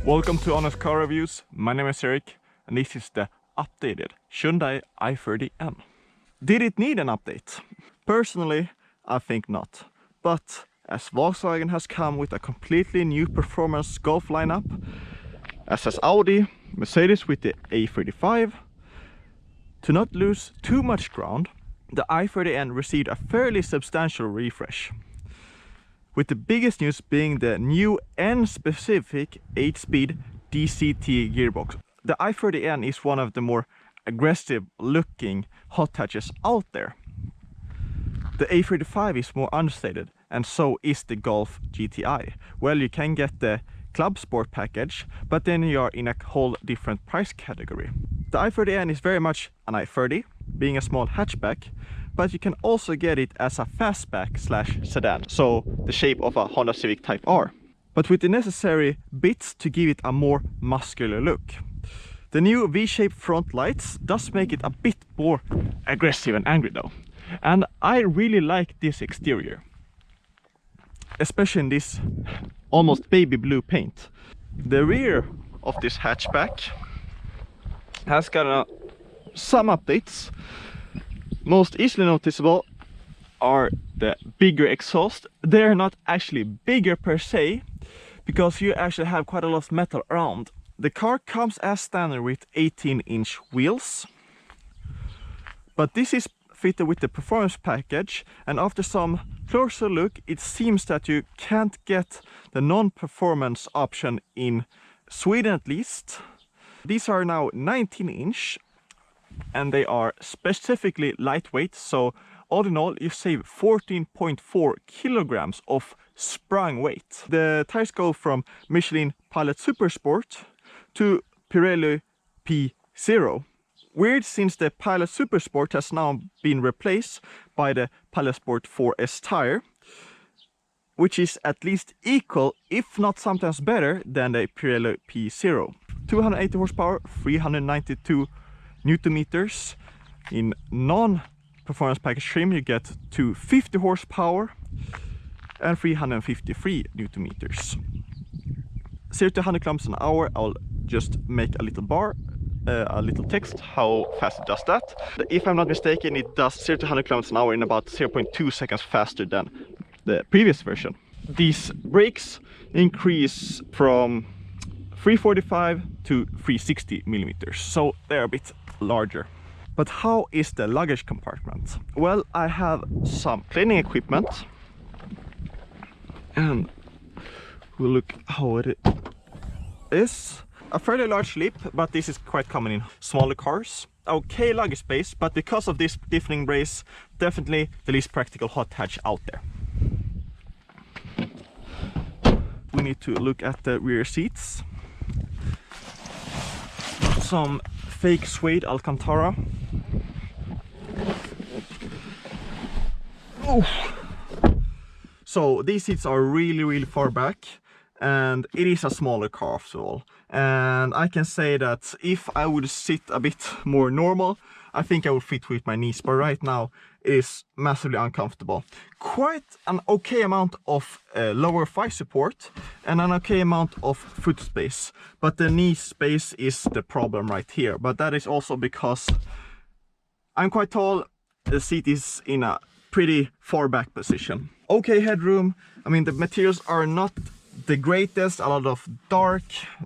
Welcome to Honest Car Reviews. My name is Eric and this is the updated Hyundai i30 N. Did it need an update? Personally, I think not. But as Volkswagen has come with a completely new performance Golf lineup, as has Audi, Mercedes with the A35, to not lose too much ground, the i30 N received a fairly substantial refresh, with the biggest news being the new N-specific 8-speed DCT gearbox. The i30 N is one of the more aggressive looking hot hatches out there. The A35 is more understated, and so is the Golf GTI. Well, you can get the Club Sport package, but then you are in a whole different price category. The i30 N is very much an i30, being a small hatchback, but you can also get it as a fastback / sedan, so the shape of a Honda Civic Type R, but with the necessary bits to give it a more muscular look. The new V-shaped front lights does make it a bit more aggressive and angry though, and I really like this exterior, especially in this almost baby blue paint. The rear of this hatchback has got some updates. Most easily noticeable are the bigger exhaust. They're not actually bigger per se, because you actually have quite a lot of metal around. The car comes as standard with 18-inch wheels, but this is fitted with the performance package, and after some closer look it seems that you can't get the non-performance option in Sweden at least. These are now 19-inch and they are specifically lightweight, so all in all you save 14.4 kilograms of sprung weight. The tires go from Michelin Pilot Super Sport to Pirelli P0. Weird, since the Pilot Super Sport has now been replaced by the Pilot Sport 4S tire, which is at least equal, if not sometimes better, than the Pirelli P0. 280 horsepower, 392 Newton meters. In non-performance package trim you get 250 horsepower and 353 Newton meters. 0 to 100 kilometers an hour, I'll just make a little bar, a little text how fast it does that. If I'm not mistaken, it does 0 to 100 kilometers an hour in about 0.2 seconds faster than the previous version. These brakes increase from 345 to 360 millimeters, so they're a bit larger. But how is the luggage compartment? Well, I have some cleaning equipment, and we'll look how it is. A fairly large lip, but this is quite common in smaller cars. Okay luggage space, but because of this stiffening brace, definitely the least practical hot hatch out there. We need to look at the rear seats. Some fake suede Alcantara. Oh. So these seats are really far back, and it is a smaller car after all. And I can say that if I would sit a bit more normal, I think I would fit with my knees, but right now it is massively uncomfortable. Quite an okay amount of lower thigh support and an okay amount of foot space, but the knee space is the problem right here. But that is also because I'm quite tall, the seat is in a pretty far back position. Okay headroom, I mean the materials are not the greatest, a lot of dark,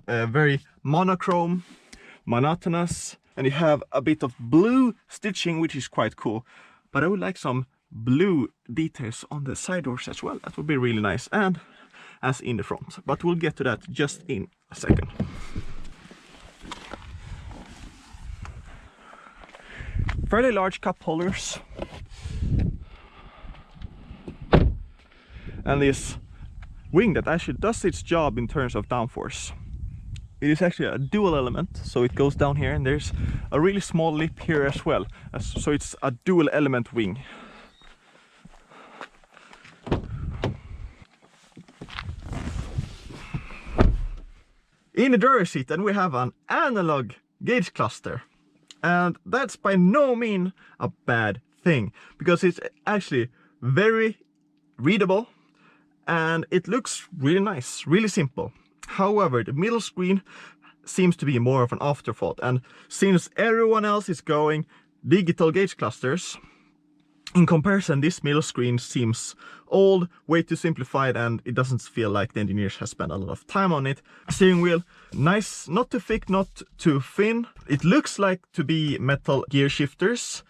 very monochrome, monotonous, and you have a bit of blue stitching, which is quite cool. But I would like some blue details on the side doors as well. That would be really nice, and as in the front. But we'll get to that just in a second. Fairly large cup holders. And this wing that actually does its job in terms of downforce. It is actually a dual element, so it goes down here, and there's a really small lip here as well, so it's a dual element wing. In the driver's seat then we have an analog gauge cluster, and that's by no means a bad thing, because it's actually very readable and it looks really nice, really simple. However, the middle screen seems to be more of an afterthought, and since everyone else is going digital gauge clusters, in comparison, this middle screen seems old, way too simplified, and it doesn't feel like the engineers have spent a lot of time on it. Steering wheel, nice, not too thick, not too thin. It looks like to be metal gear shifters,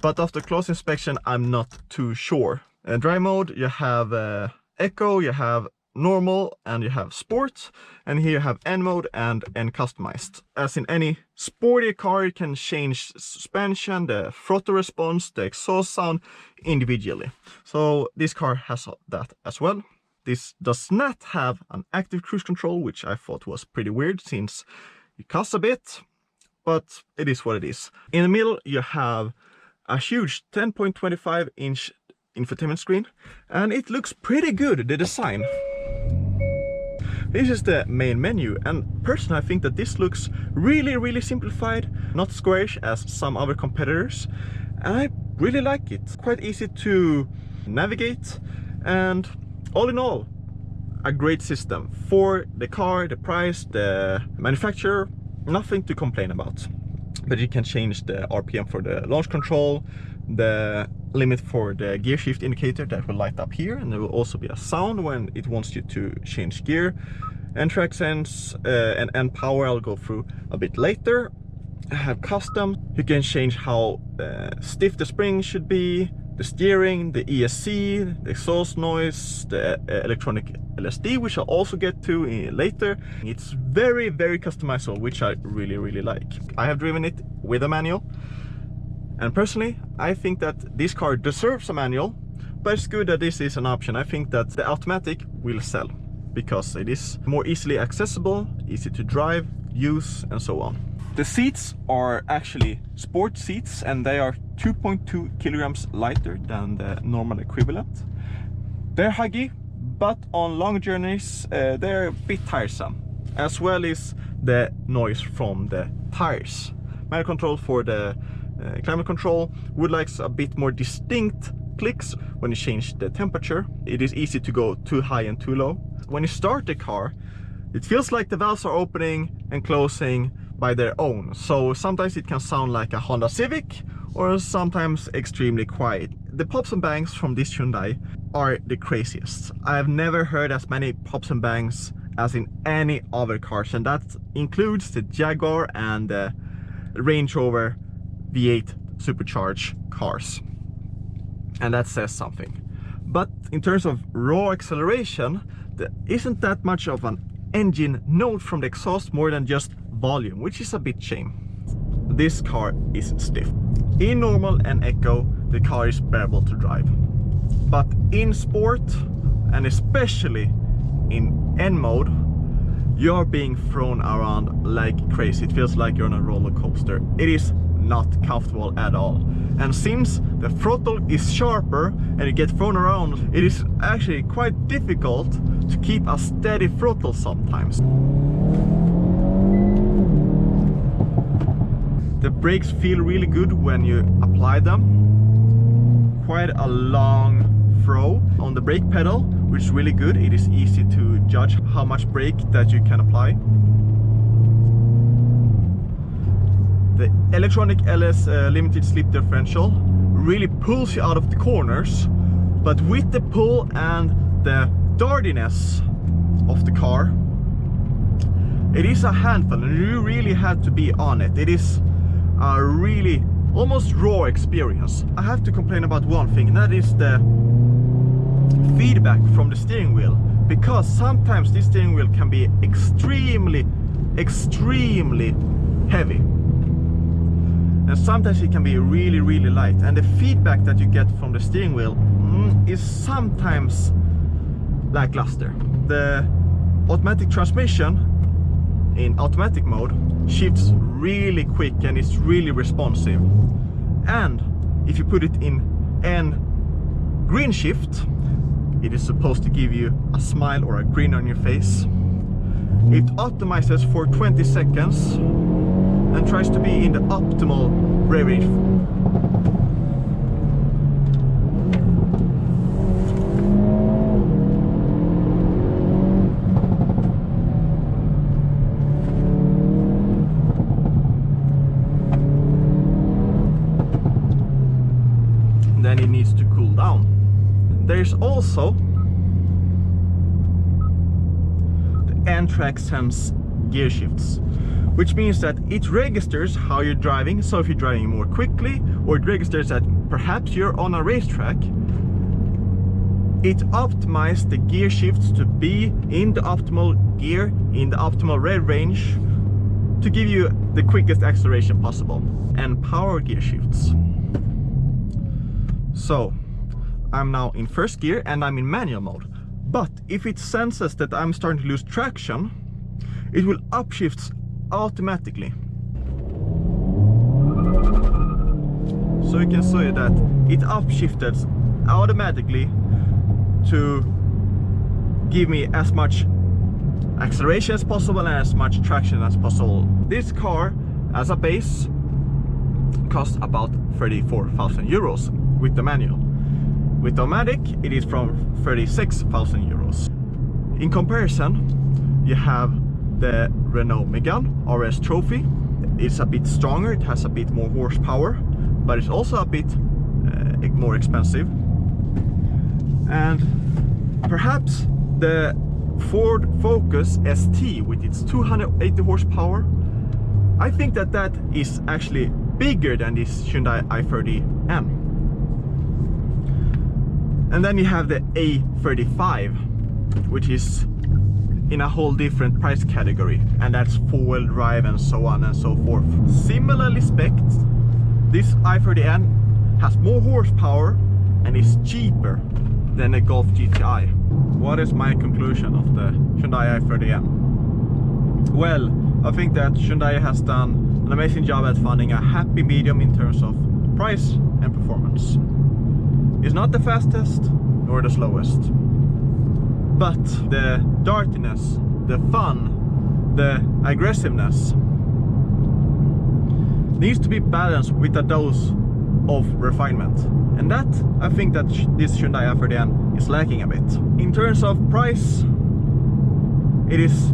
but after close inspection, I'm not too sure. Drive mode, you have Eco, you have normal, and you have sport, and here you have N mode and N customized. As in any sporty car, you can change suspension, the throttle response, the exhaust sound individually. So this car has that as well. This does not have an active cruise control, which I thought was pretty weird since it costs a bit, but it is what it is. In the middle, you have a huge 10.25-inch infotainment screen, and it looks pretty good, the design. This is the main menu, and personally I think that this looks really simplified, not squarish as some other competitors, and I really like it. It's quite easy to navigate, and all in all, a great system. For the car, the price, the manufacturer, nothing to complain about. But you can change the RPM for the launch control, the limit for the gear shift indicator that will light up here, and there will also be a sound when it wants you to change gear, and track sense and power I'll go through a bit later. I have custom, you can change how stiff the spring should be, the steering, the ESC, the exhaust noise, the electronic LSD, which I'll also get to later. It's very customizable, which I really like. I have driven it with a manual, and personally I think that this car deserves a manual, but it's good that this is an option. I think that the automatic will sell because it is more easily accessible, easy to drive, use, and so on. The seats are actually sport seats, and they are 2.2 kilograms lighter than the normal equivalent. They're huggy, but on long journeys they're a bit tiresome, as well as the noise from the tires. Manual control for the climate control would like a bit more distinct clicks when you change the temperature. It is easy to go too high and too low. When you start the car, it feels like the valves are opening and closing by their own. So sometimes it can sound like a Honda Civic, or sometimes extremely quiet. The pops and bangs from this Hyundai are the craziest. I have never heard as many pops and bangs as in any other cars, and that includes the Jaguar and the Range Rover V8 supercharged cars. And that says something. But in terms of raw acceleration, there isn't that much of an engine note from the exhaust, more than just volume, which is a bit shame. This car is stiff. In normal and eco, the car is bearable to drive. But in sport, and especially in N mode, you're being thrown around like crazy. It feels like you're on a roller coaster. It is not comfortable at all. And since the throttle is sharper and you get thrown around, it is actually quite difficult to keep a steady throttle sometimes. The brakes feel really good when you apply them. Quite a long throw on the brake pedal, which is really good. It is easy to judge how much brake that you can apply. The electronic LS limited slip differential really pulls you out of the corners, but with the pull and the dardiness of the car, it is a handful, and you really have to be on it. It is a really almost raw experience. I have to complain about one thing, and that is the feedback from the steering wheel, because sometimes this steering wheel can be extremely heavy, and sometimes it can be really light, and the feedback that you get from the steering wheel is sometimes lackluster. The automatic transmission in automatic mode shifts really quick and it's really responsive, and if you put it in N green shift, it is supposed to give you a smile or a grin on your face. It optimizes for 20 seconds and tries to be in the optimal brake range. seats to cool down. There's also the N-Track Sense gear shifts, which means that it registers how you're driving. So if you're driving more quickly, or it registers that perhaps you're on a racetrack, it optimizes the gear shifts to be in the optimal gear, in the optimal rev range, to give you the quickest acceleration possible, and power gear shifts. So I'm now in first gear and I'm in manual mode, but if it senses that I'm starting to lose traction, it will upshifts automatically. So you can see that it upshifted automatically to give me as much acceleration as possible and as much traction as possible. This car as a base costs about 34,000 euros with the manual. With the automatic it is from 36,000 euros. In comparison, you have the Renault Megane RS Trophy. It's a bit stronger, it has a bit more horsepower, but it's also a bit more expensive. And perhaps the Ford Focus ST with its 280 horsepower, I think that that is actually bigger than this Hyundai i30 N. And then you have the A35, which is in a whole different price category, and that's four-wheel drive and so on and so forth. Similarly spec'd, this i30N has more horsepower and is cheaper than a Golf GTI. What is my conclusion of the Hyundai i30N? Well, I think that Hyundai has done an amazing job at finding a happy medium in terms of price and performance. It's not the fastest nor the slowest, but the dartiness, the fun, the aggressiveness needs to be balanced with a dose of refinement. And that, I think that this Hyundai i30N is lacking a bit. In terms of price, it is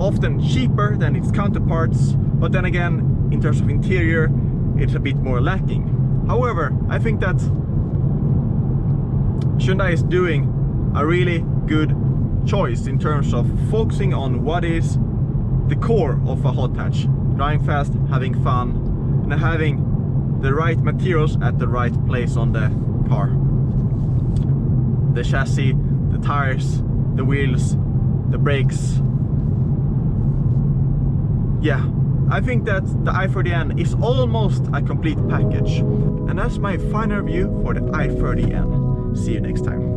often cheaper than its counterparts, but then again, in terms of interior, it's a bit more lacking. However, I think that Hyundai is doing a really good choice in terms of focusing on what is the core of a hot hatch: driving fast, having fun, and having the right materials at the right place on the car. The chassis, the tires, the wheels, the brakes. Yeah, I think that the i30N is almost a complete package. And that's my final review for the i30N. See you next time.